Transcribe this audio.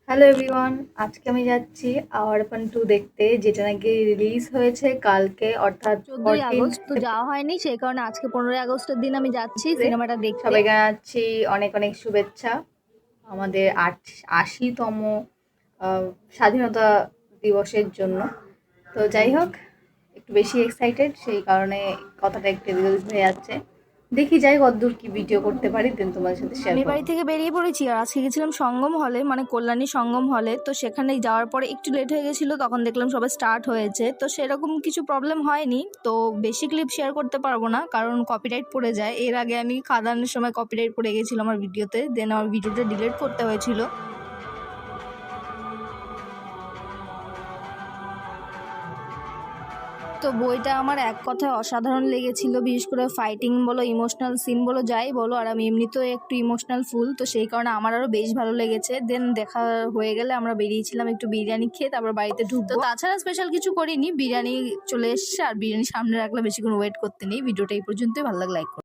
Hello everyone, আজকে আমি যাচ্ছি আওয়ারাপান 2 দেখতে, যেটা নাকি রিলিজ হয়েছে কালকে অর্থাৎ 14ই 14 আগস্ট তো যাওয়া হয়নি, সেই কারণে আজকে 15ই আগস্টের দিন আমি যাচ্ছি এপ্রিলে সিনেমাটা দেখতে। সবাইকে জানাচ্ছি অনেক অনেক শুভেচ্ছা আমাদের ৮০তম স্বাধীনতা দিবসের জন্য। তো যাই হোক, একটু বেশি এক্সাইটেড, সেই কারণে কথাটা একটু এদিক ওদিক হয়ে যাচ্ছে। দেখি যাই কতদূর কি ভিডিও করতে পারি, দেন তোমাদের সাথে শেয়ার আমি করবো। বাড়ি থেকে বেরিয়ে পড়েছি আর আজকে গেছিলাম সঙ্গম হলে, মানে কল্যাণী সঙ্গম হলে। তো সেখানে যাওয়ার পরে একটু লেট হয়ে গেছিলো, তখন দেখলাম সবাই স্টার্ট হয়েছে। তো সেরকম কিছু প্রবলেম হয়নি। তো বেশি ক্লিপ শেয়ার করতে পারবো না, কারণ কপিরাইট পড়ে যায়। এর আগে আমি খাদানের সময় কপিরাইট পড়ে গেছিলো আমার ভিডিওতে, দেন আমার ভিডিওটা ডিলিট করতে হয়েছিল। তো বইটা আমার এক কথায় অসাধারণ লেগেছিল, বিশেষ করে ফাইটিং বলো, ইমোশনাল সিন বলো, যাই বলো। আর আমি এমনিতেও একটু ইমোশনাল ফুল, তো সেই কারণে আমার আরও বেশ ভালো লেগেছে। দেন দেখা হয়ে গেলে আমরা বেরিয়েছিলাম একটু বিরিয়ানি খেয়ে, তারপর বাড়িতে ঢুকবো। তো তাছাড়া স্পেশাল কিছু করিনি, বিরিয়ানি চলে এসছে আর বিরিয়ানি সামনে রাখলে বেশিক্ষণ ওয়েট করতে নেই। ভিডিওটা এই পর্যন্তই, ভালো লাগলে লাইক করো।